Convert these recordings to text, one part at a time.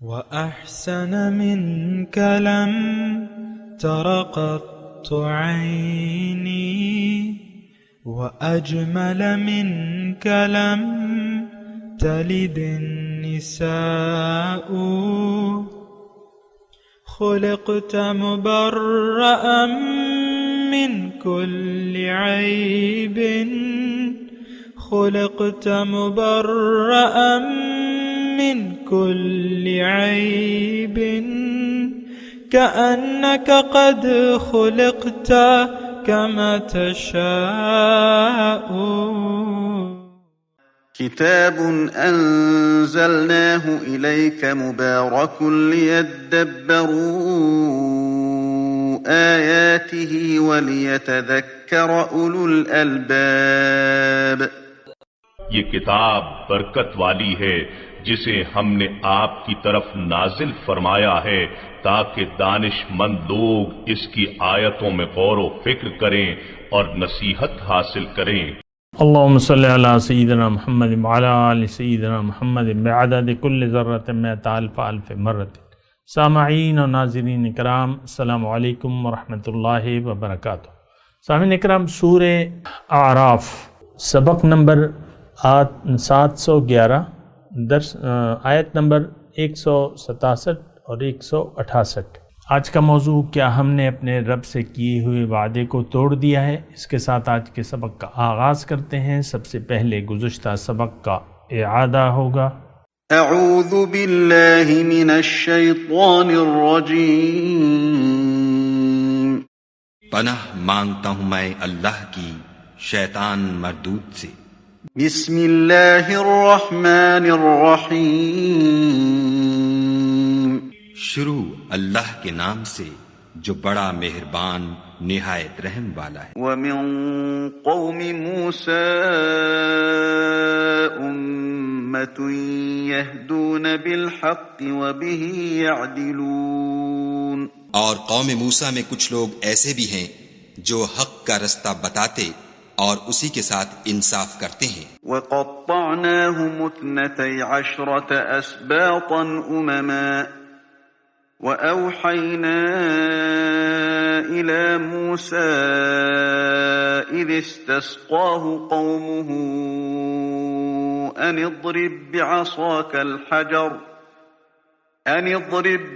وأحسن منك لم تر قط عيني، وأجمل منك لم تلد النساء. خلقت مبرأ من كل عيب، خلقت مبرأ من كل عيب، كأنك قد خلقت كما تشاء. كتاب أنزلناه إليك مبارك ليدبروا آياته وليتذكر أولو الألباب. یہ کتاب برکت والی ہے جسے ہم نے آپ کی طرف نازل فرمایا ہے تاکہ دانش مند لوگ اس کی آیتوں میں غور و فکر کریں اور نصیحت حاصل کریں۔ اللہم صلی علی سیدنا محمد وعلی آل سیدنا محمد بعدد کل ذرۃ مئۃ الف الف مرۃ۔ سامعین و ناظرین اکرام، السلام علیکم ورحمۃ اللہ وبرکاتہ۔ سامعین اکرام، سورہ اعراف سبق نمبر 711 درس آیت نمبر 167 اور 168۔ آج کا موضوع، کیا ہم نے اپنے رب سے کیے ہوئے وعدے کو توڑ دیا ہے؟ اس کے ساتھ آج کے سبق کا آغاز کرتے ہیں۔ سب سے پہلے گزشتہ سبق کا اعادہ ہوگا۔ اعوذ باللہ من الشیطان الرجیم۔ پناہ مانگتا ہوں میں اللہ کی شیطان مردود سے۔ بسم اللہ الرحمن الرحیم۔ شروع اللہ کے نام سے جو بڑا مہربان نہایت رحم والا ہے۔ ومن قوم موسیٰ امۃ یہدون بالحق وبہ یعدلون۔ اور قوم موسیٰ میں کچھ لوگ ایسے بھی ہیں جو حق کا رستہ بتاتے اور اسی کے ساتھ انصاف کرتے ہیں۔ وَقَطَّعْنَاهُمُ 12 أَسْبَاطًا أُمَمًا وَأَوْحَيْنَا إِلَى مُوسَىٰ إِذِ اسْتَسْقَاهُ قَوْمُهُ أَنِ اضْرِب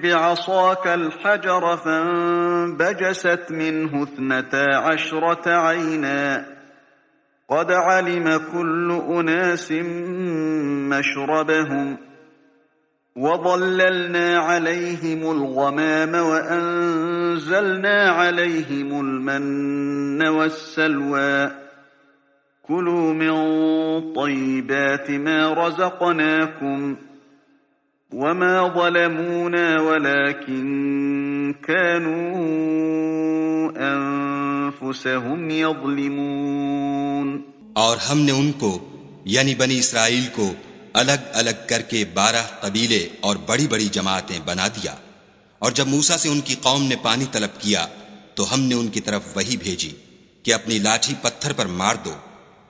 بِّعَصَاكَ الْحَجَرَ فَانبَجَسَتْ مِنْهُ 12 عَيْنًا قد علم كل أناس مشربهم وظللنا عليهم الغمام وأنزلنا عليهم المن والسلوى كلوا من طيبات ما رزقناكم وما ظلمونا ولكن كانوا أنفسهم يظلمون۔ اور ہم نے ان کو یعنی بنی اسرائیل کو الگ الگ کر کے 12 قبیلے اور بڑی بڑی جماعتیں بنا دیا۔ اور جب موسیٰ سے ان کی قوم نے پانی طلب کیا تو ہم نے ان کی طرف وحی بھیجی کہ اپنی لاٹھی پتھر پر مار دو،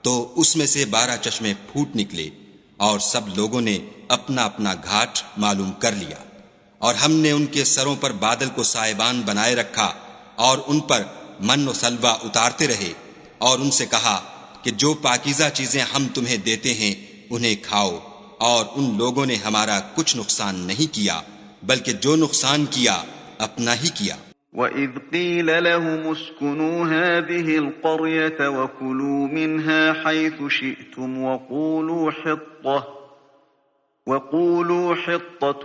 تو اس میں سے 12 چشمے پھوٹ نکلے اور سب لوگوں نے اپنا اپنا گھاٹ معلوم کر لیا۔ اور ہم نے ان کے سروں پر بادل کو سائبان بنائے رکھا اور ان پر من و سلوہ اتارتے رہے، اور ان سے کہا کہ جو پاکیزہ چیزیں ہم تمہیں دیتے ہیں انہیں کھاؤ، اور ان لوگوں نے ہمارا کچھ نقصان نہیں کیا بلکہ جو نقصان کیا اپنا ہی کیا۔ وَإِذْ قِيلَ لَهُمُ اسْكُنُوا هَٰذِهِ الْقَرْيَةَ وَكُلُوا مِنْهَا حَيْثُ شِئْتُمْ وَقُولُوا حِطَّةٌ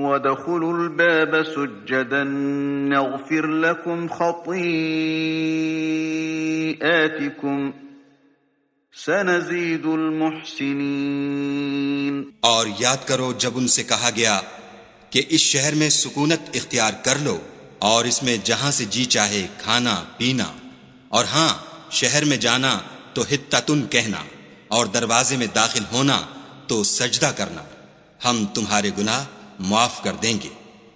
وَادْخُلُوا الْبَابَ سُجَّدًا نَغْفِرْ لَكُمْ خَطِيئَاتِكُمْ سَنَزِيدُ الْمُحْسِنِينَ۔ اور یاد کرو جب ان سے کہا گیا کہ اس شہر میں سکونت اختیار کر لو اور اس میں جہاں سے جی چاہے کھانا پینا، اور ہاں شہر میں جانا تو حطتن کہنا، اور دروازے میں داخل ہونا تو سجدہ کرنا، ہم تمہارے گناہ معاف کر دیں گے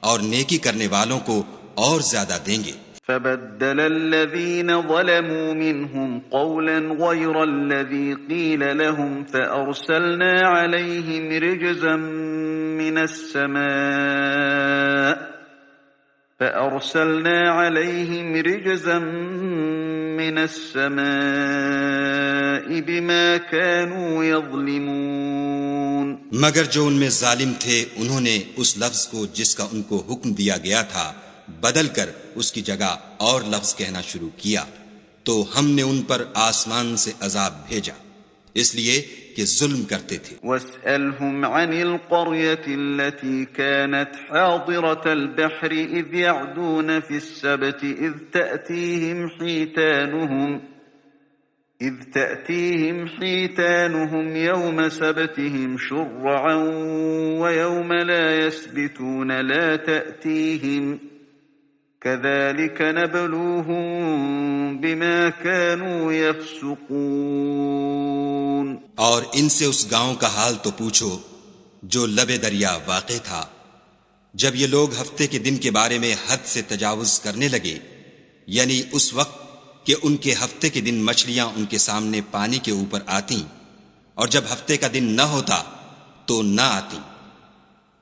اور نیکی کرنے والوں کو اور زیادہ دیں گے۔ فبدل الذين ظلموا منهم قولا غير الذي قيل لهم فأرسلنا عليهم رجزا من السماء فأرسلنا عليهم رجزا من السماء بما كانوا يظلمون مگر جو ان میں ظالم تھے انہوں نے اس لفظ کو جس کا ان کو حکم دیا گیا تھا بدل کر اس کی جگہ اور لفظ کہنا شروع کیا تو ہم نے ان پر آسمان سے عذاب بھیجا اس لیے کہ ظلم کرتے تھے. وَاسْأَلْهُمْ عَنِ الْقَرْيَةِ الَّتِي كَانَتْ حَاضِرَةَ الْبَحْرِ إِذْ يَعْدُونَ فِي السَّبْتِ إِذْ تَأْتِيهِمْ حِيتَانُهُمْ يَوْمَ سَبْتِهِمْ شُرَّعًا وَيَوْمَ لَا يَسْبِتُونَ لَا تَأْتِيهِمْ كَذَلِكَ نَبْلُوهُمْ بِمَا كَانُوا يَفْسُقُونَ. اور ان سے اس گاؤں کا حال تو پوچھو جو لبے دریا واقع تھا جب یہ لوگ ہفتے کے دن کے بارے میں حد سے تجاوز کرنے لگے، یعنی اس وقت کہ ان کے ہفتے کے دن مچھلیاں ان کے سامنے پانی کے اوپر آتیں اور جب ہفتے کا دن نہ ہوتا تو نہ آتیں.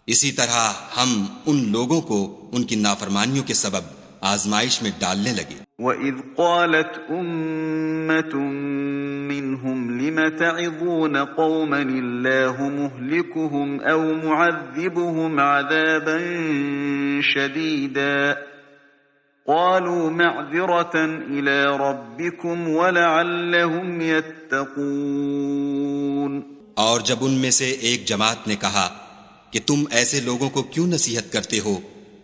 اسی طرح ہم ان لوگوں کو ان کی نافرمانیوں کے سبب آزمائش میں ڈالنے لگے. وَإِذْ قَالَتْ أُمَّةٌ مِّنْهُمْ لِمَ تَعِظُونَ قَوْمًا اللَّهُ مُهْلِكُهُمْ أَوْ مُعَذِّبُهُمْ عَذَابًا شَدِيدًا قَالُوا مَعْذِرَةً إِلَى رَبِّكُمْ وَلَعَلَّهُمْ يَتَّقُونَ. اور جب ان میں سے ایک جماعت نے کہا کہ تم ایسے لوگوں کو کیوں نصیحت کرتے ہو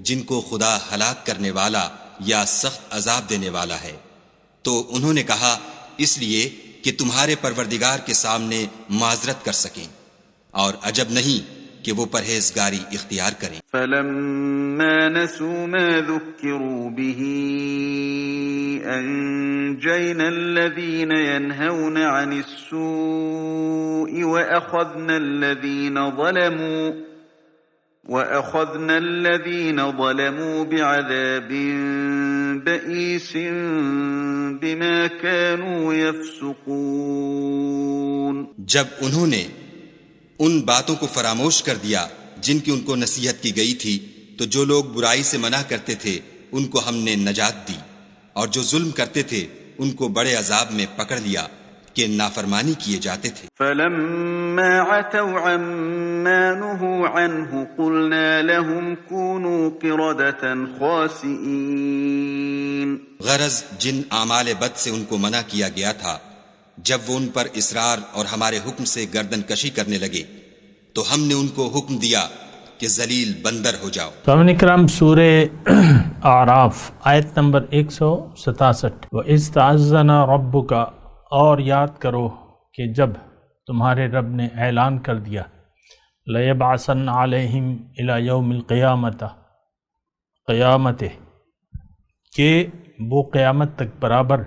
جن کو خدا ہلاک کرنے والا یا سخت عذاب دینے والا ہے، تو انہوں نے کہا اس لیے کہ تمہارے پروردگار کے سامنے معذرت کر سکیں، اور عجب نہیں کہ وہ پرہیزگاری اختیار کریں. فَلَمَّا نَسُوا مَا ذُكِّرُوا بِهِ أَنجَيْنَا الَّذِينَ يَنْهَوْنَ عَنِ السُّوءِ وَأَخَذْنَا الَّذِينَ ظَلَمُوا بِعَذَابٍ بَئِيسٍ بِمَا كَانُوا يَفْسُقُونَ. جب انہوں نے ان باتوں کو فراموش کر دیا جن کی ان کو نصیحت کی گئی تھی تو جو لوگ برائی سے منع کرتے تھے ان کو ہم نے نجات دی، اور جو ظلم کرتے تھے ان کو بڑے عذاب میں پکڑ لیا کہ نافرمانی کیے جاتے تھے. فَلَمَّا عَتَوْا عَمَّا نُهُوا عَنْهُ قُلْنَا لَهُمْ كُونُوا قِرَدَةً خَاسِئِينَ. غرض جن اعمال بد سے ان کو منع کیا گیا تھا جب وہ ان پر اصرار اور ہمارے حکم سے گردن کشی کرنے لگے تو ہم نے ان کو حکم دیا کہ ذلیل بندر ہو جاؤ. سامعین کرام، سورہ اعراف آیت نمبر 167. وَإِذْ تَعَذَّنَ رَبُّكَ، اور یاد کرو کہ جب تمہارے رب نے اعلان کر دیا لَيَبْعَثَنَّ عَلَيْهِمْ إِلَى يَوْمِ الْقِيَامَةِ، کہ وہ قیامت تک برابر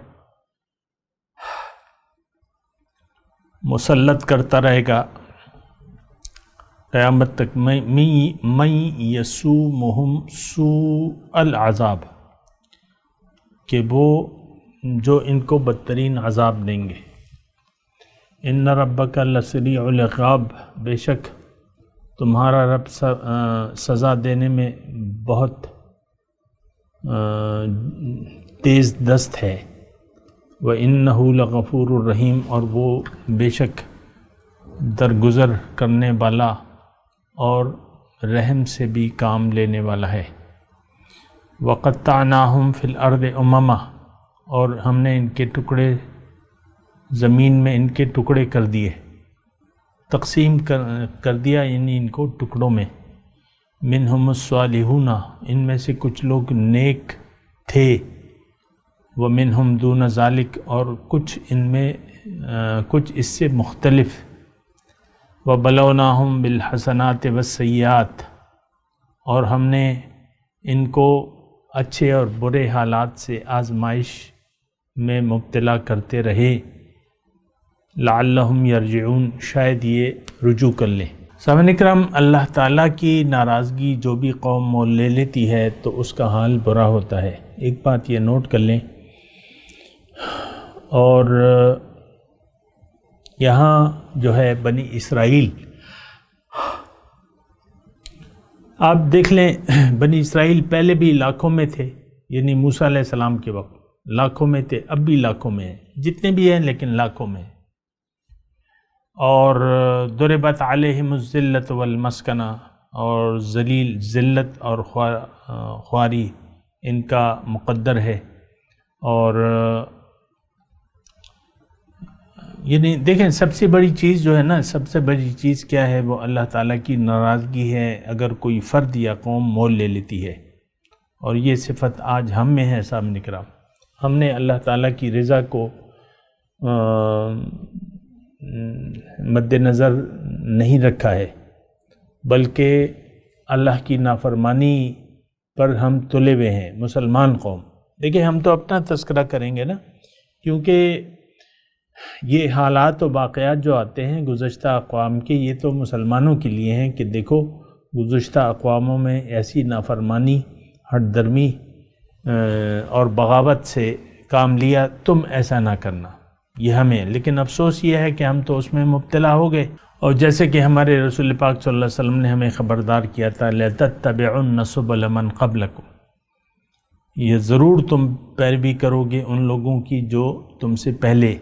مسلط کرتا رہے گا، قیامت تک من یسومہم سوء العذاب، کہ وہ جو ان کو بدترین عذاب دیں گے. ان ربک لسریع العقاب، بے شک تمہارا رب سزا دینے میں بہت تیز دست ہے. وَإِنَّهُ لَغَفُورٌ الرَّحِيمٌ، اور وہ بے شک درگزر کرنے والا اور رحم سے بھی کام لینے والا ہے. وَقَطَّعْنَاهُمْ فِي الْأَرْضِ أُمَمًا، اور ہم نے ان کے ٹکڑے زمین میں ان کے ٹکڑے کر دیے، تقسیم کر دیا یعنی ان کو ٹکڑوں میں. مِنْهُمُ الصَّالِحُونَ، ان میں سے کچھ لوگ نیک تھے. وَمِنْهُمْ دُونَ ذَلِكَ، اور کچھ ان میں کچھ اس سے مختلف. وَبَلَوْنَاهُمْ بِالْحَسَنَاتِ وَالسَّيِّئَاتِ، اور ہم نے ان کو اچھے اور برے حالات سے آزمائش میں مبتلا کرتے رہے. لَعَلَّهُمْ يَرْجِعُونَ، شاید یہ رجوع کر لیں. سامعین کرام، اللہ تعالیٰ کی ناراضگی جو بھی قوم مول لے لیتی ہے تو اس کا حال برا ہوتا ہے. ایک بات یہ نوٹ کر لیں، اور یہاں جو ہے بنی اسرائیل آپ دیکھ لیں بنی اسرائیل پہلے بھی لاکھوں میں تھے، یعنی موسیٰ علیہ السلام کے وقت لاکھوں میں تھے، اب بھی لاکھوں میں ہیں، جتنے بھی ہیں لیکن لاکھوں میں ہیں۔ اور ضربت علیہم الذلۃ والمسکنہ، اور ذلت اور خواری ان کا مقدر ہے۔ اور یعنی دیکھیں سب سے بڑی چیز جو ہے نا، سب سے بڑی چیز کیا ہے؟ وہ اللہ تعالیٰ کی ناراضگی ہے اگر کوئی فرد یا قوم مول لے لیتی ہے، اور یہ صفت آج ہم میں ہے سامعین کرام۔ ہم نے اللہ تعالیٰ کی رضا کو مد نظر نہیں رکھا ہے، بلکہ اللہ کی نافرمانی پر ہم تلے ہوئے ہیں مسلمان قوم۔ دیکھیں ہم تو اپنا تذکرہ کریں گے نا، کیونکہ یہ حالات و واقعات جو آتے ہیں گزشتہ اقوام کے، یہ تو مسلمانوں کے لیے ہیں کہ دیکھو گزشتہ اقواموں میں ایسی نافرمانی، ہٹ درمی اور بغاوت سے کام لیا، تم ایسا نہ کرنا، یہ ہمیں۔ لیکن افسوس یہ ہے کہ ہم تو اس میں مبتلا ہو گئے، اور جیسے کہ ہمارے رسول پاک صلی اللہ علیہ وسلم نے ہمیں خبردار کیا تھا لَتَتَّبِعُنَّ سُبُلَ مَنْ قَبْلَكُمْ، یہ ضرور تم پیروی کرو گے ان لوگوں کی جو تم سے پہلے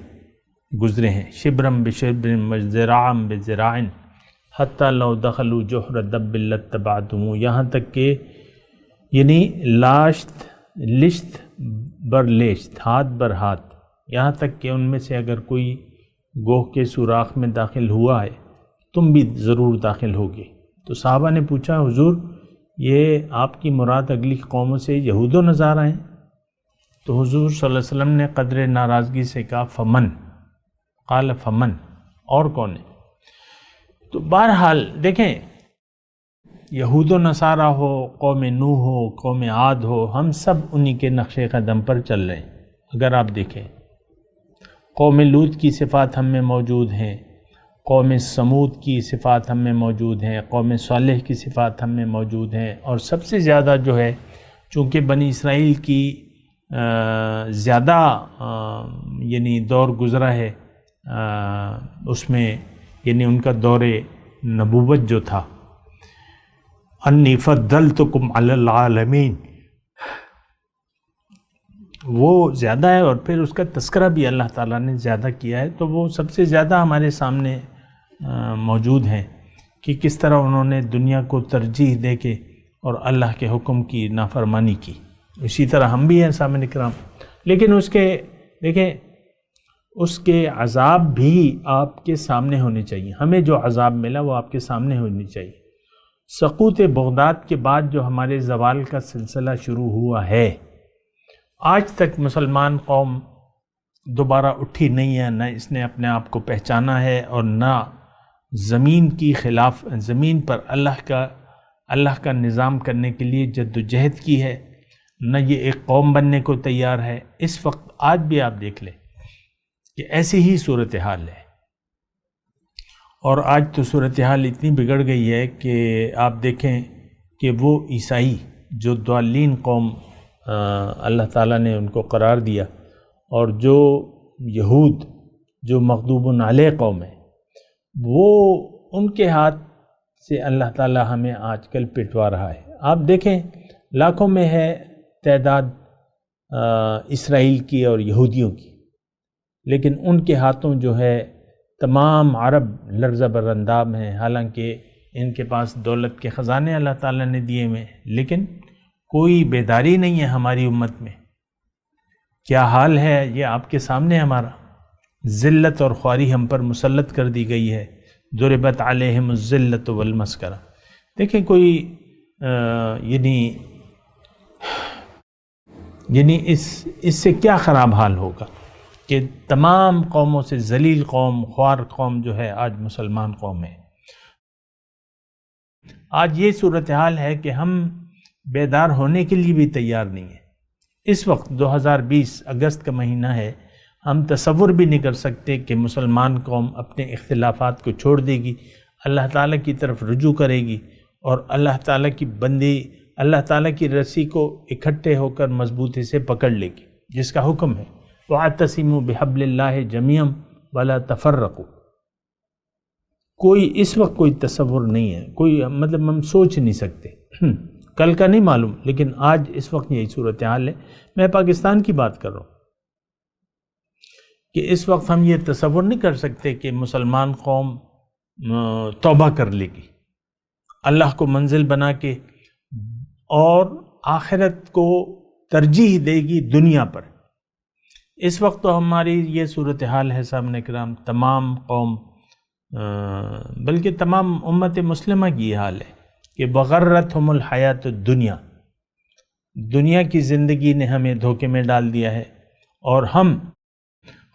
گزرے ہیں، شبرم بشبرم وذراعم بذراع حتی لو دخلوا جحر دب لاتبعتموہ، یہاں تک کہ یعنی لشت بر لشت، ہاتھ بر ہاتھ، یہاں تک کہ ان میں سے اگر کوئی گوہ کے سوراخ میں داخل ہوا ہے تم بھی ضرور داخل ہوگے۔ تو صحابہ نے پوچھا حضور یہ آپ کی مراد اگلی قوموں سے یہود و نصارہ ہیں؟ تو حضور صلی اللہ علیہ وسلم نے قدر ناراضگی سے کہا فمن، قال فمن، اور کون ہے؟ تو بہرحال دیکھیں یہود و نصارہ ہو، قوم نوح ہو، قوم عاد ہو، ہم سب انہی کے نقش قدم پر چل رہے ہیں۔ اگر آپ دیکھیں قوم لوط کی صفات ہم میں موجود ہیں، قوم سمود کی صفات ہم میں موجود ہیں، قوم صالح کی صفات ہم میں موجود ہیں، اور سب سے زیادہ جو ہے چونکہ بنی اسرائیل کی زیادہ یعنی دور گزرا ہے، اس میں یعنی ان کا دور نبوت جو تھا، انی فضلتکم علی العالمین، وہ زیادہ ہے، اور پھر اس کا تذکرہ بھی اللہ تعالیٰ نے زیادہ کیا ہے، تو وہ سب سے زیادہ ہمارے سامنے موجود ہیں کہ کس طرح انہوں نے دنیا کو ترجیح دے کے اور اللہ کے حکم کی نافرمانی کی۔ اسی طرح ہم بھی ہیں سامعین کرام، لیکن اس کے دیکھیں اس کے عذاب بھی آپ کے سامنے ہونے چاہیے۔ ہمیں جو عذاب ملا وہ آپ کے سامنے ہونی چاہیے۔ سقوط بغداد کے بعد جو ہمارے زوال کا سلسلہ شروع ہوا ہے، آج تک مسلمان قوم دوبارہ اٹھی نہیں ہے، نہ اس نے اپنے آپ کو پہچانا ہے، اور نہ زمین کی خلاف زمین پر اللہ کا نظام کرنے کے لیے جد و جہد کی ہے، نہ یہ ایک قوم بننے کو تیار ہے۔ اس وقت آج بھی آپ دیکھ لیں کہ ایسی ہی صورتحال ہے، اور آج تو صورتحال اتنی بگڑ گئی ہے کہ آپ دیکھیں کہ وہ عیسائی جو ضالین قوم اللہ تعالیٰ نے ان کو قرار دیا، اور جو یہود جو مغضوب علیہ قوم ہے، وہ ان کے ہاتھ سے اللہ تعالیٰ ہمیں آج کل پٹوا رہا ہے۔ آپ دیکھیں لاکھوں میں ہے تعداد اسرائیل کی اور یہودیوں کی، لیکن ان کے ہاتھوں جو ہے تمام عرب لرزہ بر اندام ہیں، حالانکہ ان کے پاس دولت کے خزانے اللہ تعالیٰ نے دیے ہوئے ہیں، لیکن کوئی بیداری نہیں ہے ہماری امت میں۔ کیا حال ہے یہ آپ کے سامنے، ہمارا ذلت اور خواری ہم پر مسلط کر دی گئی ہے۔ ضربت علیہم الذلۃ والمسکنہ، دیکھیں کوئی یعنی اس سے کیا خراب حال ہوگا کہ تمام قوموں سے ذلیل قوم، خوار قوم جو ہے آج مسلمان قوم ہے۔ آج یہ صورتحال ہے کہ ہم بیدار ہونے کے لیے بھی تیار نہیں ہیں۔ اس وقت 2020 اگست کا مہینہ ہے، ہم تصور بھی نہیں کر سکتے کہ مسلمان قوم اپنے اختلافات کو چھوڑ دے گی، اللہ تعالیٰ کی طرف رجوع کرے گی، اور اللہ تعالیٰ کی بندی، اللہ تعالیٰ کی رسی کو اکٹھے ہو کر مضبوطی سے پکڑ لے گی، جس کا حکم ہے وَاعْتَصِمُوا بِحَبْلِ اللَّهِ جَمِيعًا وَلَا تَفَرَّقُوا۔ کوئی اس وقت کوئی تصور نہیں ہے، کوئی مطلب ہم سوچ نہیں سکتے، کل کا نہیں معلوم، لیکن آج اس وقت یہی صورتحال ہے۔ میں پاکستان کی بات کر رہا ہوں کہ اس وقت ہم یہ تصور نہیں کر سکتے کہ مسلمان قوم توبہ کر لے گی، اللہ کو منزل بنا کے اور آخرت کو ترجیح دے گی دنیا پر۔ اس وقت تو ہماری یہ صورتحال ہے سامنے کرام، تمام قوم بلکہ تمام امت مسلمہ کی یہ حال ہے کہ وغرتہم الحیات الدنیا، دنیا کی زندگی نے ہمیں دھوکے میں ڈال دیا ہے، اور ہم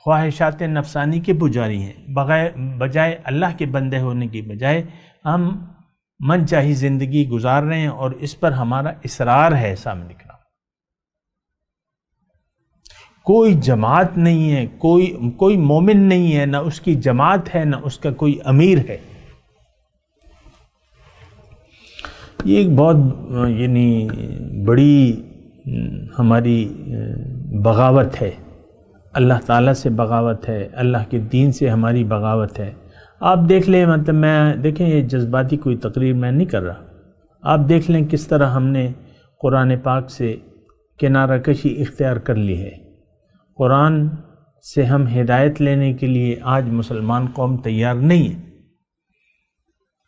خواہشات نفسانی کے پجاری ہیں، بجائے اللہ کے بندے ہونے کی بجائے ہم من چاہی زندگی گزار رہے ہیں، اور اس پر ہمارا اصرار ہے سامنے کرام۔ کوئی جماعت نہیں ہے، کوئی مومن نہیں ہے، نہ اس کی جماعت ہے، نہ اس کا کوئی امیر ہے۔ یہ ایک بہت یعنی بڑی ہماری بغاوت ہے، اللہ تعالیٰ سے بغاوت ہے، اللہ کے دین سے ہماری بغاوت ہے۔ آپ دیکھ لیں، مطلب میں دیکھیں یہ جذباتی کوئی تقریر میں نہیں کر رہا، آپ دیکھ لیں کس طرح ہم نے قرآن پاک سے کنارہ کشی اختیار کر لی ہے۔ قرآن سے ہم ہدایت لینے کے لیے آج مسلمان قوم تیار نہیں ہے۔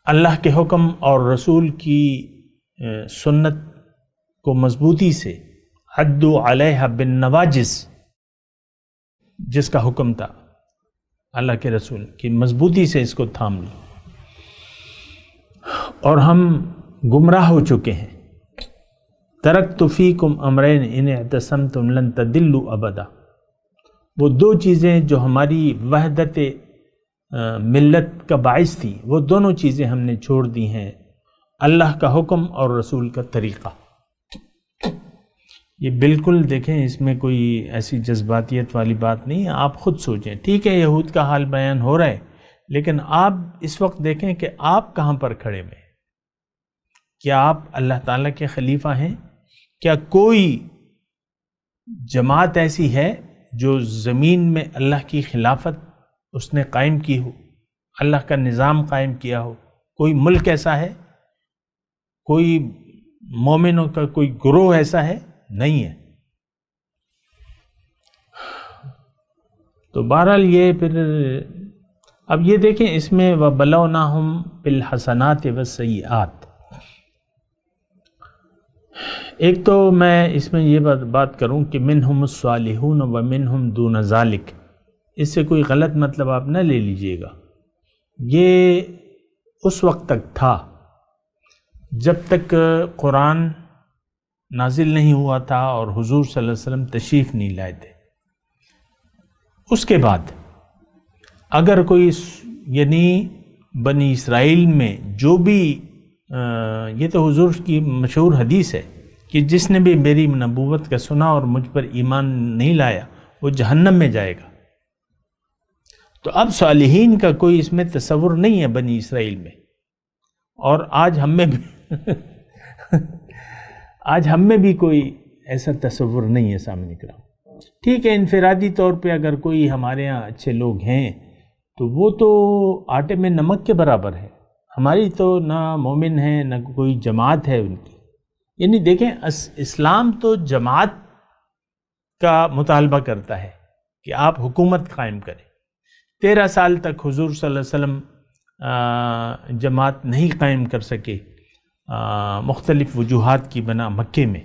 اللہ کے حکم اور رسول کی سنت کو مضبوطی سے عدوا علیہا بالنواجذ، جس کا حکم تھا اللہ کے رسول کی، مضبوطی سے اس کو تھام لی، اور ہم گمراہ ہو چکے ہیں۔ ترکت فیکم امرین ان اعتصمتم لن تضلوا ابدا، وہ دو چیزیں جو ہماری وحدت ملت کا باعث تھی، وہ دونوں چیزیں ہم نے چھوڑ دی ہیں، اللہ کا حکم اور رسول کا طریقہ۔ یہ بالکل دیکھیں، اس میں کوئی ایسی جذباتیت والی بات نہیں ہے، آپ خود سوچیں۔ ٹھیک ہے یہود کا حال بیان ہو رہا ہے، لیکن آپ اس وقت دیکھیں کہ آپ کہاں پر کھڑے ہوئے ہیں۔ کیا آپ اللہ تعالیٰ کے خلیفہ ہیں؟ کیا کوئی جماعت ایسی ہے جو زمین میں اللہ کی خلافت اس نے قائم کی ہو، اللہ کا نظام قائم کیا ہو؟ کوئی ملک ایسا ہے؟ کوئی مومنوں کا کوئی گروہ ایسا ہے؟ نہیں ہے۔ تو بہرحال یہ پھر اب یہ دیکھیں اس میں وَبَلَوْنَاهُمْ بِالْحَسَنَاتِ وَالسَّيِّئَاتِ، ایک تو میں اس میں یہ بات کروں کہ منہم الصالحون ومنہم دون ذالک، اس سے کوئی غلط مطلب آپ نہ لے لیجئے گا۔ یہ اس وقت تک تھا جب تک قرآن نازل نہیں ہوا تھا اور حضور صلی اللہ علیہ وسلم تشریف نہیں لائے تھے۔ اس کے بعد اگر کوئی یعنی بنی اسرائیل میں جو بھی یہ تو حضور کی مشہور حدیث ہے کہ جس نے بھی میری نبوت کا سنا اور مجھ پر ایمان نہیں لایا وہ جہنم میں جائے گا۔ تو اب صالحین کا کوئی اس میں تصور نہیں ہے بنی اسرائیل میں، اور آج ہم میں بھی کوئی ایسا تصور نہیں ہے سامنے کرام۔ ٹھیک ہے، انفرادی طور پہ اگر کوئی ہمارے ہاں اچھے لوگ ہیں تو وہ تو آٹے میں نمک کے برابر ہے، ہماری تو نہ مومن ہے نہ کوئی جماعت ہے ان کی۔ یعنی دیکھیں اسلام تو جماعت کا مطالبہ کرتا ہے کہ آپ حکومت قائم کریں۔ 13 سال تک حضور صلی اللہ علیہ وسلم جماعت نہیں قائم کر سکے، مختلف وجوہات کی بنا مکے میں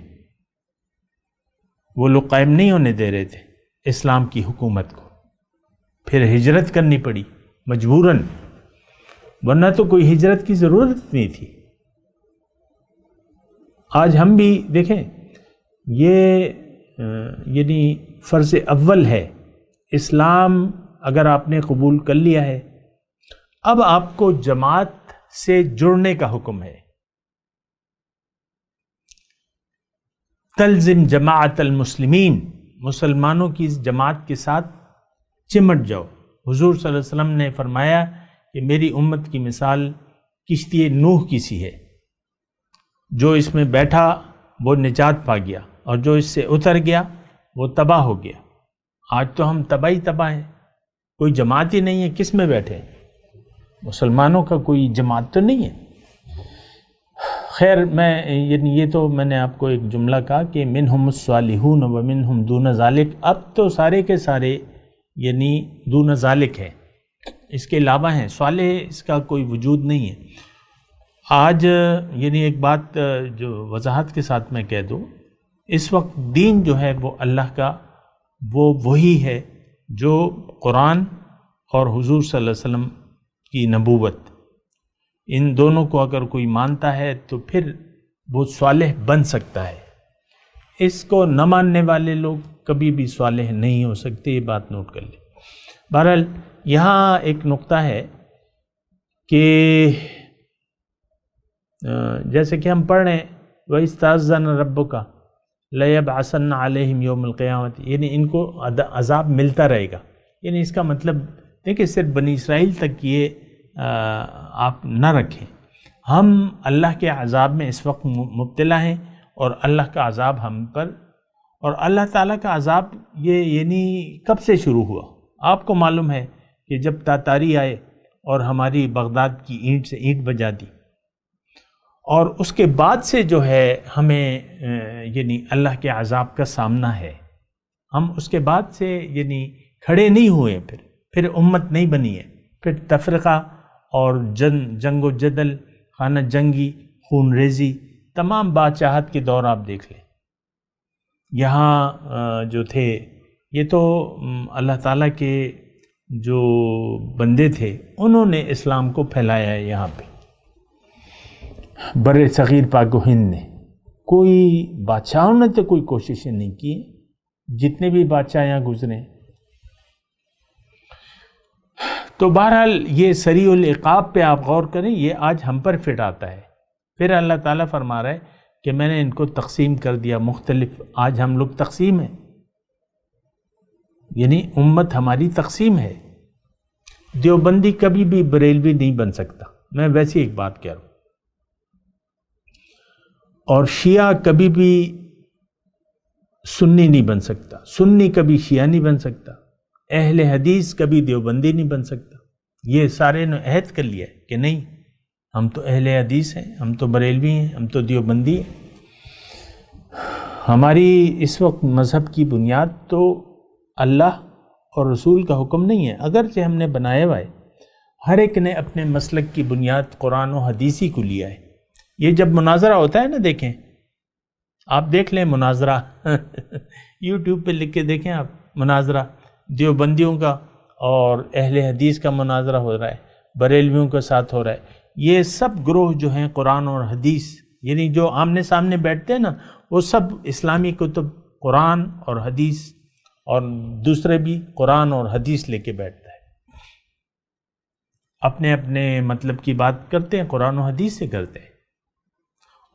وہ لوگ قائم نہیں ہونے دے رہے تھے اسلام کی حکومت کو، پھر ہجرت کرنی پڑی مجبوراً، ورنہ تو کوئی ہجرت کی ضرورت نہیں تھی۔ آج ہم بھی دیکھیں یہ یعنی فرض اول ہے، اسلام اگر آپ نے قبول کر لیا ہے اب آپ کو جماعت سے جڑنے کا حکم ہے۔ تلزم جماعت المسلمین، مسلمانوں کی اس جماعت کے ساتھ چمٹ جاؤ۔ حضور صلی اللہ علیہ وسلم نے فرمایا کہ میری امت کی مثال کشتی نوح کی سی ہے، جو اس میں بیٹھا وہ نجات پا گیا اور جو اس سے اتر گیا وہ تباہ ہو گیا۔ آج تو ہم تباہ ہیں، کوئی جماعت ہی نہیں ہے، کس میں بیٹھے؟ مسلمانوں کا کوئی جماعت تو نہیں ہے۔ خیر میں یعنی یہ تو میں نے آپ کو ایک جملہ کہا کہ منہم الصالحون و منہم دون ذالک، اب تو سارے کے سارے یعنی دون ذالک ہے، اس کے علاوہ ہیں، صالح اس کا کوئی وجود نہیں ہے۔ آج یعنی ایک بات جو وضاحت کے ساتھ میں کہہ دوں، اس وقت دین جو ہے وہ اللہ کا وہی ہے جو قرآن اور حضور صلی اللہ علیہ وسلم کی نبوت، ان دونوں کو اگر کوئی مانتا ہے تو پھر وہ صالح بن سکتا ہے۔ اس کو نہ ماننے والے لوگ کبھی بھی صالح نہیں ہو سکتے، یہ بات نوٹ کر لیں۔ بہرحال یہاں ایک نقطہ ہے کہ جیسے کہ ہم پڑھ رہے ہیں وَإِسْتَأْذَنَ رَبُّكَ لَيَبْعَثَنَّ عَلَيْهِمْ يَوْمَ الْقِيَامَةِ، یعنی ان کو عذاب ملتا رہے گا۔ یعنی اس کا مطلب دیکھیں صرف بنی اسرائیل تک یہ آپ نہ رکھیں، ہم اللہ کے عذاب میں اس وقت مبتلا ہیں اور اللہ کا عذاب ہم پر، اور اللہ تعالیٰ کا عذاب یہ یعنی کب سے شروع ہوا؟ آپ کو معلوم ہے کہ جب تاتاری آئے اور ہماری بغداد کی اینٹ سے اینٹ بجا دی، اور اس کے بعد سے جو ہے ہمیں یعنی اللہ کے عذاب کا سامنا ہے۔ ہم اس کے بعد سے یعنی کھڑے نہیں ہوئے، پھر امت نہیں بنی ہے، پھر تفرقہ اور جنگ و جدل، خانہ جنگی، خون ریزی، تمام بادشاہت کے دور آپ دیکھ لیں۔ یہاں جو تھے یہ تو اللہ تعالیٰ کے جو بندے تھے انہوں نے اسلام کو پھیلایا ہے۔ یہاں پہ بر صغیر پاک و ہند نے، کوئی بادشاہوں نے تو کوئی کوششیں نہیں کی، جتنے بھی بادشاہ یہاں گزرے۔ تو بہرحال یہ سریع العقاب پہ آپ غور کریں، یہ آج ہم پر فٹ آتا ہے۔ پھر اللہ تعالیٰ فرما رہا ہے کہ میں نے ان کو تقسیم کر دیا مختلف، آج ہم لوگ تقسیم ہیں، یعنی امت ہماری تقسیم ہے۔ دیوبندی کبھی بھی بریلوی نہیں بن سکتا، میں ویسی ایک بات کہہ رہا ہوں، اور شیعہ کبھی بھی سنی نہیں بن سکتا، سنی کبھی شیعہ نہیں بن سکتا، اہل حدیث کبھی دیوبندی نہیں بن سکتا۔ یہ سارے نے عہد کر لیا ہے کہ نہیں، ہم تو اہل حدیث ہیں، ہم تو بریلوی ہیں، ہم تو دیوبندی ہیں۔ ہماری اس وقت مذہب کی بنیاد تو اللہ اور رسول کا حکم نہیں ہے، اگرچہ ہم نے بنایا ہوا ہے، ہر ایک نے اپنے مسلک کی بنیاد قرآن و حدیثی کو لیا ہے۔ یہ جب مناظرہ ہوتا ہے نا، دیکھیں آپ دیکھ لیں مناظرہ یوٹیوب پہ لکھ کے دیکھیں آپ، مناظرہ دیوبندیوں کا اور اہل حدیث کا مناظرہ ہو رہا ہے، بریلویوں کے ساتھ ہو رہا ہے۔ یہ سب گروہ جو ہیں قرآن اور حدیث، یعنی جو آمنے سامنے بیٹھتے ہیں نا، وہ سب اسلامی کتب قرآن اور حدیث، اور دوسرے بھی قرآن اور حدیث لے کے بیٹھتا ہے، اپنے اپنے مطلب کی بات کرتے ہیں، قرآن و حدیث سے کرتے ہیں،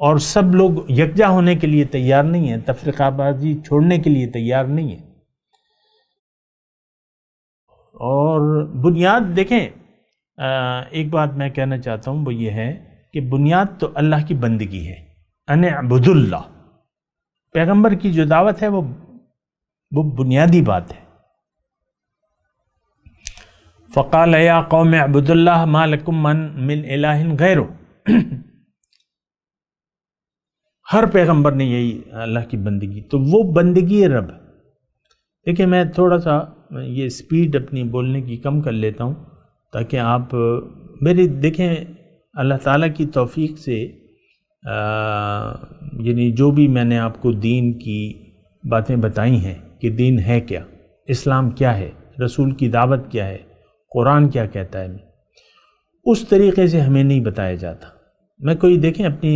اور سب لوگ یکجا ہونے کے لیے تیار نہیں ہیں، تفرقہ بازی چھوڑنے کے لیے تیار نہیں ہیں۔ اور بنیاد دیکھیں، ایک بات میں کہنا چاہتا ہوں وہ یہ ہے کہ بنیاد تو اللہ کی بندگی ہے، ان اعبدوا اللہ، پیغمبر کی جو دعوت ہے وہ بنیادی بات ہے۔ فقال یا قوم اعبدوا اللہ ما لکم من الہ غیرہ، ہر پیغمبر نے یہی اللہ کی بندگی، تو وہ بندگی رب۔ دیکھیں میں تھوڑا سا یہ سپیڈ اپنی بولنے کی کم کر لیتا ہوں تاکہ آپ میری دیکھیں اللہ تعالیٰ کی توفیق سے یعنی جو بھی میں نے آپ کو دین کی باتیں بتائی ہیں کہ دین ہے کیا، اسلام کیا ہے، رسول کی دعوت کیا ہے، قرآن کیا کہتا ہے، اس طریقے سے ہمیں نہیں بتایا جاتا۔ میں کوئی دیکھیں اپنی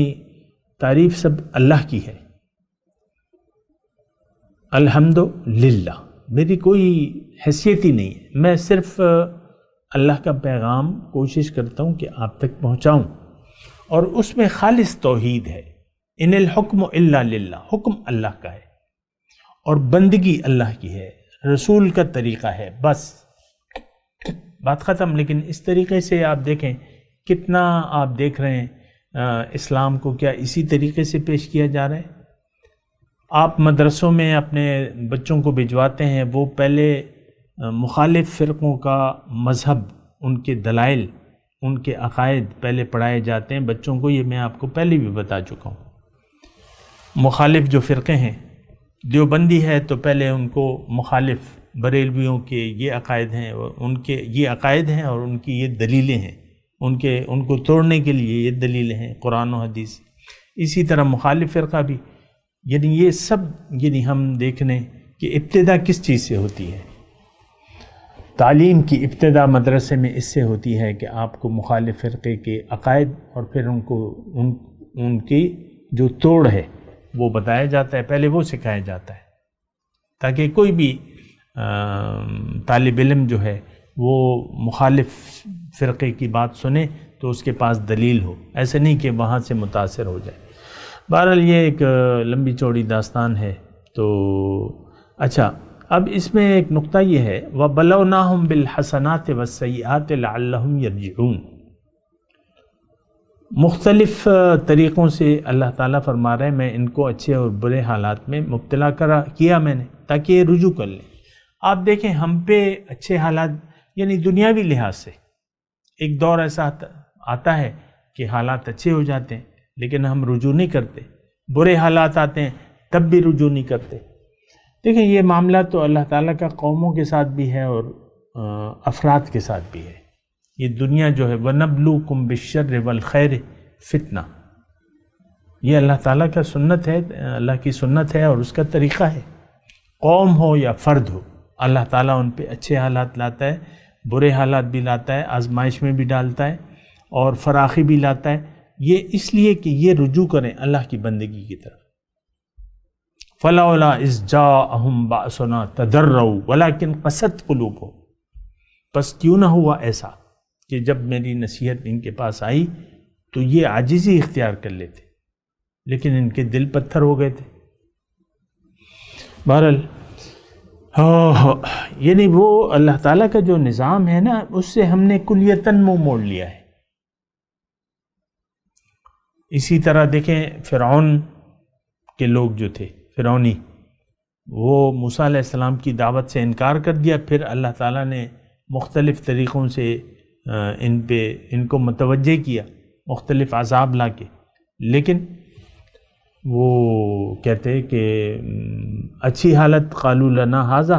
تعریف سب اللہ کی ہے، الحمدللہ، میری کوئی حیثیت ہی نہیں ہے، میں صرف اللہ کا پیغام کوشش کرتا ہوں کہ آپ تک پہنچاؤں، اور اس میں خالص توحید ہے۔ ان الحکم الا للہ، حکم اللہ کا ہے اور بندگی اللہ کی ہے، رسول کا طریقہ ہے، بس بات ختم۔ لیکن اس طریقے سے آپ دیکھیں کتنا آپ دیکھ رہے ہیں اسلام کو کیا اسی طریقے سے پیش کیا جا رہا ہے۔ آپ مدرسوں میں اپنے بچوں کو بھجواتے ہیں، وہ پہلے مخالف فرقوں کا مذہب، ان کے دلائل ان کے عقائد پہلے پڑھائے جاتے ہیں بچوں کو، یہ میں آپ کو پہلے بھی بتا چکا ہوں۔ مخالف جو فرقے ہیں، دیوبندی ہے تو پہلے ان کو مخالف بریلویوں کے یہ عقائد ہیں، ان کے یہ عقائد ہیں اور ان کی یہ دلیلیں ہیں، ان کو توڑنے کے لیے یہ دلیلیں ہیں قرآن و حدیث۔ اسی طرح مخالف فرقہ بھی، یعنی یہ سب یعنی ہم دیکھ لیں کہ ابتدا کس چیز سے ہوتی ہے۔ تعلیم کی ابتدا مدرسے میں اس سے ہوتی ہے کہ آپ کو مخالف فرقے کے عقائد اور پھر ان کی جو توڑ ہے وہ بتایا جاتا ہے، پہلے وہ سکھایا جاتا ہے تاکہ کوئی بھی طالب علم جو ہے وہ مخالف فرقے کی بات سنے تو اس کے پاس دلیل ہو، ایسے نہیں کہ وہاں سے متاثر ہو جائے۔ بہرحال یہ ایک لمبی چوڑی داستان ہے۔ تو اچھا، اب اس میں ایک نقطہ یہ ہے وَبَلَوْنَاهُمْ بِالْحَسَنَاتِ وَالسَّيِّئَاتِ لَعَلَّهُمْ يَرْجِعُونَ۔ مختلف طریقوں سے اللہ تعالیٰ فرما رہے ہیں میں ان کو اچھے اور برے حالات میں مبتلا کیا میں نے تاکہ یہ رجوع کر لیں۔ آپ دیکھیں ہم پہ اچھے حالات یعنی دنیاوی لحاظ سے ایک دور ایسا آتا ہے کہ حالات اچھے ہو جاتے ہیں لیکن ہم رجوع نہیں کرتے، برے حالات آتے ہیں تب بھی رجوع نہیں کرتے۔ دیکھیں یہ معاملہ تو اللہ تعالیٰ کا قوموں کے ساتھ بھی ہے اور افراد کے ساتھ بھی ہے۔ یہ دنیا جو ہے وَنَبْلُوكُمْ بِالشَّرِّ وَالْخَيْرِ فِتْنَہ، یہ اللہ تعالیٰ کا سنت ہے، اللہ کی سنت ہے اور اس کا طریقہ ہے۔ قوم ہو یا فرد ہو، اللہ تعالیٰ ان پہ اچھے حالات لاتا ہے، برے حالات بھی لاتا ہے، آزمائش میں بھی ڈالتا ہے اور فراخی بھی لاتا ہے، یہ اس لیے کہ یہ رجوع کریں اللہ کی بندگی کی طرف۔ فَلَوْلَا إِذْ جَاءَهُمْ بَأْسُنَا تَضَرَّعُوا وَلَكِنْ قَسَتْ قُلُوبُهُمْ، پس کیوں نہ ہوا ایسا کہ جب میری نصیحت ان کے پاس آئی تو یہ عاجزی اختیار کر لیتے لیکن ان کے دل پتھر ہو گئے تھے۔ بہرحال یعنی وہ اللہ تعالیٰ کا جو نظام ہے نا اس سے ہم نے کلیتاً منہ موڑ لیا ہے۔ اسی طرح دیکھیں فرعون کے لوگ جو تھے فرعونی، وہ موسیٰ علیہ السلام کی دعوت سے انکار کر دیا، پھر اللہ تعالیٰ نے مختلف طریقوں سے ان کو متوجہ کیا مختلف عذاب لا کے، لیکن وہ کہتے کہ اچھی حالت قالوا لنا ھذا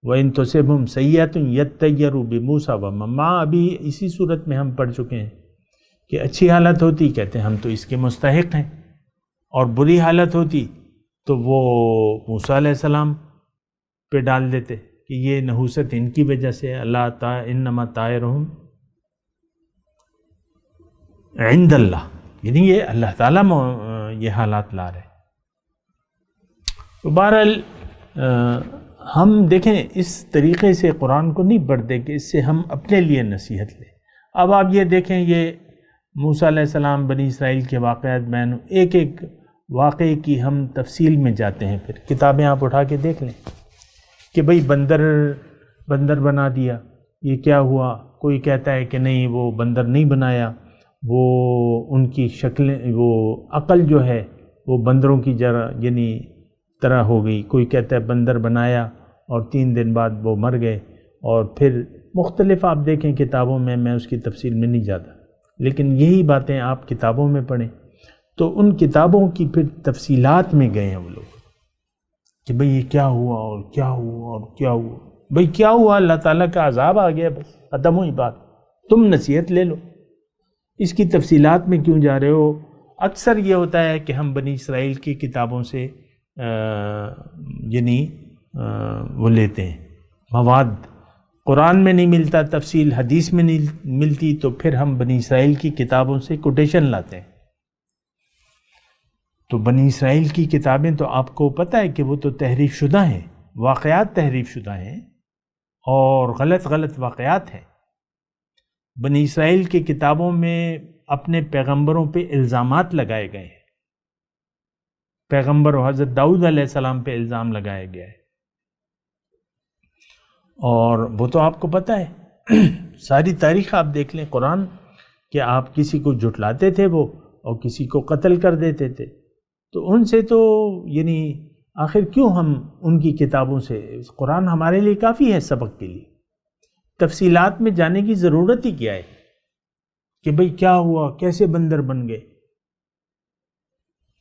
وَإِن تُصِبْهُمْ سَيِّئَةٌ يَطَّيَّرُوا بِمُوسَىٰ وَمَن مَّعَهُ، ابھی اسی صورت میں ہم پڑھ چکے ہیں کہ اچھی حالت ہوتی کہتے ہیں ہم تو اس کے مستحق ہیں، اور بری حالت ہوتی تو وہ موسیٰ علیہ السلام پہ ڈال دیتے کہ یہ نحوست ان کی وجہ سے، اللہ انما طائرہم عند اللہ، یعنی یہ اللہ تعالیٰ یہ حالات لا رہے۔ تو بہرحال ہم دیکھیں اس طریقے سے قرآن کو نہیں پڑھتے کہ اس سے ہم اپنے لیے نصیحت لیں۔ اب آپ یہ دیکھیں یہ موسیٰ علیہ السلام بنی اسرائیل کے واقعات بیان، ایک ایک واقعے کی ہم تفصیل میں جاتے ہیں، پھر کتابیں آپ اٹھا کے دیکھ لیں کہ بھئی بندر بنا دیا، یہ کیا ہوا؟ کوئی کہتا ہے کہ نہیں وہ بندر نہیں بنایا، وہ ان کی شکلیں، وہ عقل جو ہے وہ بندروں کی یعنی طرح ہو گئی، کوئی کہتا ہے بندر بنایا اور 3 دن بعد وہ مر گئے، اور پھر مختلف آپ دیکھیں کتابوں میں اس کی تفصیل میں نہیں جاتا، لیکن یہی باتیں آپ کتابوں میں پڑھیں تو ان کتابوں کی پھر تفصیلات میں گئے ہیں وہ لوگ کہ بھئی یہ کیا ہوا اور کیا ہوا اور کیا ہوا۔ بھئی کیا ہوا؟ اللہ تعالیٰ کا عذاب آ گیا، بس ختم ہوئی بات، تم نصیحت لے لو، اس کی تفصیلات میں کیوں جا رہے ہو؟ اکثر یہ ہوتا ہے کہ ہم بنی اسرائیل کی کتابوں سے یعنی وہ لیتے ہیں مواد، قرآن میں نہیں ملتا، تفصیل حدیث میں نہیں ملتی، تو پھر ہم بنی اسرائیل کی کتابوں سے کوٹیشن لاتے ہیں۔ تو بنی اسرائیل کی کتابیں تو آپ کو پتہ ہے کہ وہ تو تحریف شدہ ہیں، واقعات تحریف شدہ ہیں اور غلط واقعات ہیں۔ بنی اسرائیل کی کتابوں میں اپنے پیغمبروں پہ الزامات لگائے گئے ہیں، پیغمبر و حضرت داؤد علیہ السلام پہ الزام لگایا گیا ہے، اور وہ تو آپ کو پتہ ہے ساری تاریخ آپ دیکھ لیں قرآن کہ آپ کسی کو جھٹلاتے تھے وہ اور کسی کو قتل کر دیتے تھے، تو ان سے تو یعنی آخر کیوں ہم ان کی کتابوں سے، قرآن ہمارے لیے کافی ہے سبق کے لیے، تفصیلات میں جانے کی ضرورت ہی کیا ہے کہ بھئی کیا ہوا، کیسے بندر بن گئے؟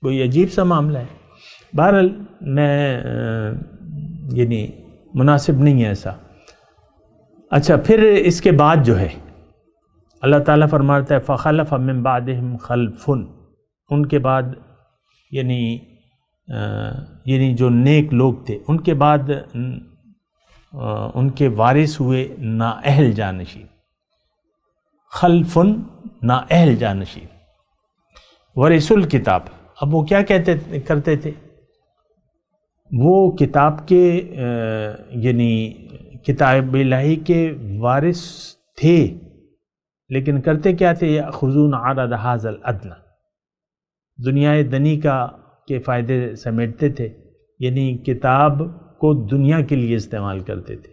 کوئی عجیب سا معاملہ ہے۔ بہرحال میں یعنی مناسب نہیں ہے ایسا۔ اچھا، پھر اس کے بعد جو ہے اللہ تعالیٰ فرماتا ہے فَخَلَفَ مِن بَعْدِهِمْ خَلْفٌ، ان کے بعد یعنی جو نیک لوگ تھے ان کے بعد ان کے وارث ہوئے نااہل جانشین، خلفن نااہل جانشین، ورثوا الکتاب۔ اب وہ کیا کرتے تھے؟ وہ کتاب کے یعنی کتاب الہی کے وارث تھے، لیکن کرتے کیا تھے؟ یأخذون عرض ھذا الادنی، دنیا دنی کے فائدے سمیٹتے تھے، یعنی کتاب کو دنیا کے لیے استعمال کرتے تھے۔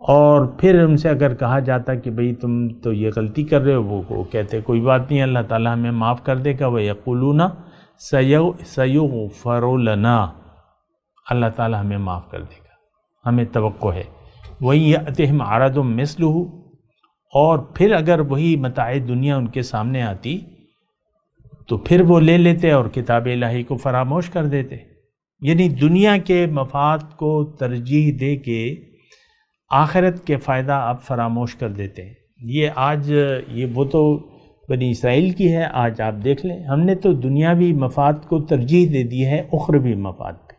اور پھر ان سے اگر کہا جاتا کہ بھئی تم تو یہ غلطی کر رہے ہو، وہ کہتے کوئی بات نہیں، اللہ تعالیٰ ہمیں معاف کر دے گا، وَيَقُولُونَ سَيُغْفَرُ لَنَا، اللہ تعالیٰ ہمیں معاف کر دے گا، ہمیں توقع ہے۔ وَيَأْتِهِمْ عَرَضٌ مِثْلُهُ، اور پھر اگر وہی متاع دنیا ان کے سامنے آتی تو پھر وہ لے لیتے اور کتاب الہی کو فراموش کر دیتے۔ یعنی دنیا کے مفاد کو ترجیح دے کے آخرت کے فائدہ آپ فراموش کر دیتے ہیں۔ یہ آج وہ تو بنی اسرائیل کی ہے، آج آپ دیکھ لیں، ہم نے تو دنیاوی مفاد کو ترجیح دے دی ہے اخروی مفاد پہ،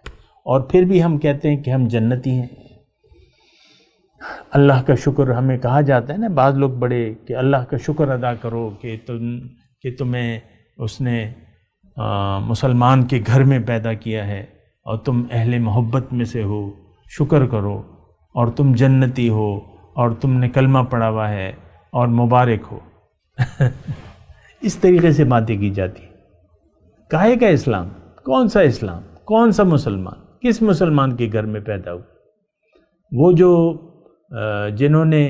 اور پھر بھی ہم کہتے ہیں کہ ہم جنتی ہیں۔ اللہ کا شکر ہمیں کہا جاتا ہے نا، بعض لوگ بڑے کہ اللہ کا شکر ادا کرو کہ تمہیں اس نے مسلمان کے گھر میں پیدا کیا ہے اور تم اہل محبت میں سے ہو، شکر کرو، اور تم جنتی ہو، اور تم نے کلمہ پڑھا ہوا ہے اور مبارک ہو۔ اس طریقے سے باتیں کی جاتی۔ کہے گا اسلام؟ کون سا اسلام؟ کون سا مسلمان؟ کس مسلمان کے گھر میں پیدا ہو؟ وہ جو جنہوں نے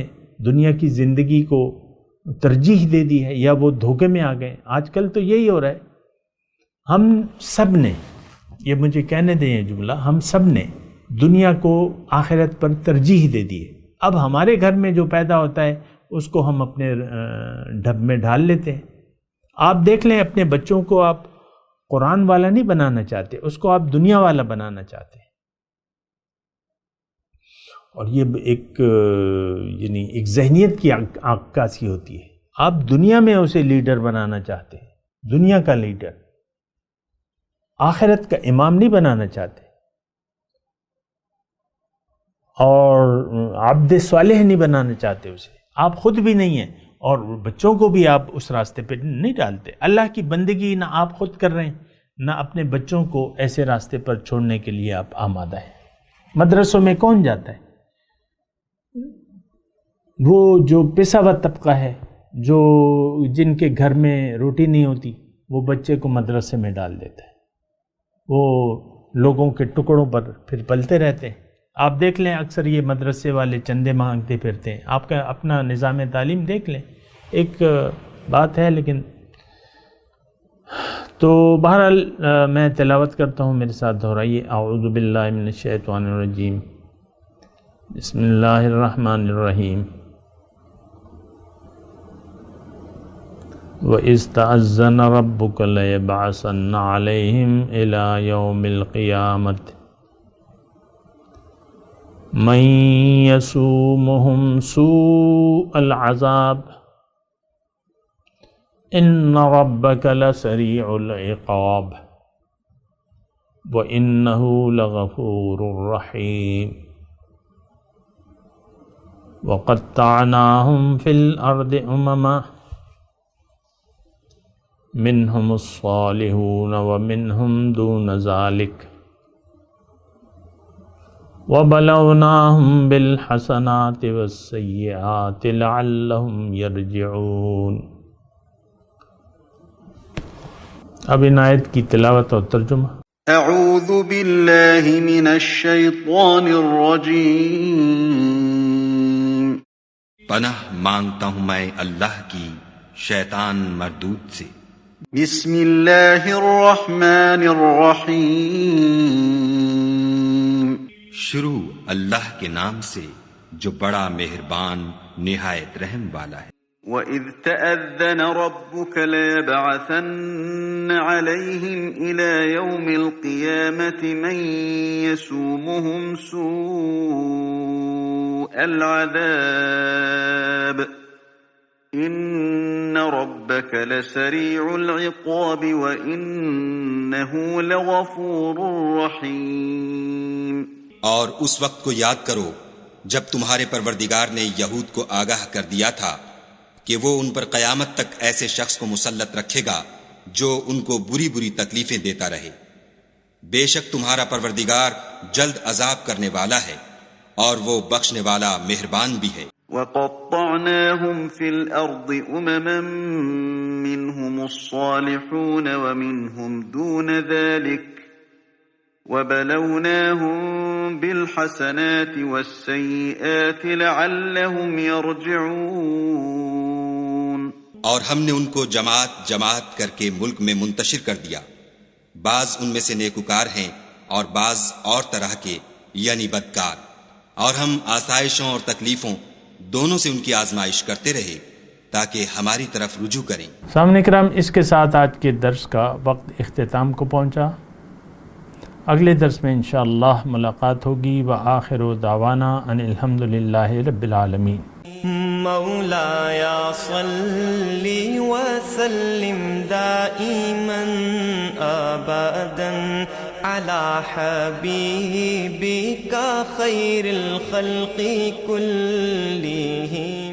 دنیا کی زندگی کو ترجیح دے دی ہے، یا وہ دھوکے میں آ گئے۔ آج کل تو یہی ہو رہا ہے، ہم سب نے، یہ مجھے کہنے دیں یہ جملہ، ہم سب نے دنیا کو آخرت پر ترجیح دے دی ہے۔ اب ہمارے گھر میں جو پیدا ہوتا ہے اس کو ہم اپنے ڈھب میں ڈھال لیتے ہیں۔ آپ دیکھ لیں اپنے بچوں کو، آپ قرآن والا نہیں بنانا چاہتے، اس کو آپ دنیا والا بنانا چاہتے ہیں۔ اور یہ ایک ذہنیت کی عکاسی ہوتی ہے۔ آپ دنیا میں اسے لیڈر بنانا چاہتے ہیں، دنیا کا لیڈر، آخرت کا امام نہیں بنانا چاہتے، اور عبد صالح نہیں بنانا چاہتے اسے، آپ خود بھی نہیں ہیں، اور بچوں کو بھی آپ اس راستے پہ نہیں ڈالتے۔ اللہ کی بندگی نہ آپ خود کر رہے ہیں، نہ اپنے بچوں کو ایسے راستے پر چھوڑنے کے لیے آپ آمادہ ہیں۔ مدرسوں میں کون جاتا ہے؟ وہ جو پسا ہوا طبقہ ہے، جن کے گھر میں روٹی نہیں ہوتی، وہ بچے کو مدرسے میں ڈال دیتا ہے، وہ لوگوں کے ٹکڑوں پر پھر پلتے رہتے ہیں۔ آپ دیکھ لیں اکثر یہ مدرسے والے چندے مانگتے پھرتے ہیں۔ آپ کا اپنا نظام تعلیم دیکھ لیں، ایک بات ہے لیکن۔ تو بہرحال میں تلاوت کرتا ہوں، میرے ساتھ دہرائیے۔ اعوذ باللہ من الشیطان الرجیم، بسم اللہ الرحمن الرحیم۔ وَإِذْ تَأَذَّنَ رَبُّكَ لَيَبْعَثَنَّ عَلَيْهِمْ إِلَى يَوْمِ الْقِيَامَةِ مَن يَسُومُهُمْ سُوءَ الْعَذَابِ إِنَّ رَبَّكَ لَسَرِيعُ الْعِقَابِ وَإِنَّهُ لَغَفُورٌ رَحِيمٌ وَقَطَّعْنَاهُمْ فِي الْأَرْضِ أُمَمًا منهم الصالحون ومنهم دون ذلك وبلوناهم بالحسنات والسيئات لعلهم يرجعون۔ اب ان آیت کی تلاوت اور ترجمہ۔ اعوذ باللہ من الشیطان الرجیم۔ پناہ مانگتا ہوں میں اللہ کی شیطان مردود سے۔ بسم اللہ الرحمن الرحیم۔ شروع اللہ کے نام سے جو بڑا مہربان نہایت رحم والا ہے۔ وَإِذْ تَأَذَّنَ رَبُّكَ لَيَبْعَثَنَّ عَلَيْهِمْ إِلَى يَوْمِ الْقِيَامَةِ مَنْ يَسُومُهُمْ سُوءَ الْعَذَابِ إِنَّ رَبَّكَ لَسَرِيعُ الْعِقَابِ وَإِنَّهُ لَغَفُورٌ رَحِيمٌ۔ اور اس وقت کو یاد کرو جب تمہارے پروردگار نے یہود کو آگاہ کر دیا تھا کہ وہ ان پر قیامت تک ایسے شخص کو مسلط رکھے گا جو ان کو بری بری تکلیفیں دیتا رہے۔ بے شک تمہارا پروردگار جلد عذاب کرنے والا ہے اور وہ بخشنے والا مہربان بھی ہے۔ وَقَطَّعْنَاهُمْ فِي الْأَرْضِ أُمَمًا مِّنْهُمُ الصَّالِحُونَ وَمِنْهُمْ دُونَ ذَلِكَ وَبَلَوْنَاهُمْ بِالْحَسَنَاتِ وَالسَّيِّئَاتِ لَعَلَّهُمْ يَرْجِعُونَ۔ اور ہم نے ان کو جماعت جماعت کر کے ملک میں منتشر کر دیا، بعض ان میں سے نیکوکار ہیں اور بعض اور طرح کے یعنی بدکار، اور ہم آسائشوں اور تکلیفوں دونوں سے ان کی آزمائش کرتے رہے تاکہ ہماری طرف رجوع کریں۔ سامنے کرام، اس کے ساتھ آج کے درس کا وقت اختتام کو پہنچا۔ اگلے درس میں انشاءاللہ ملاقات ہوگی۔ وآخر دعوانا ان الحمدللہ رب العالمین۔ مولایا صلی وسلم دائما ابدا علی حبیبک خیر الخلق کلہم۔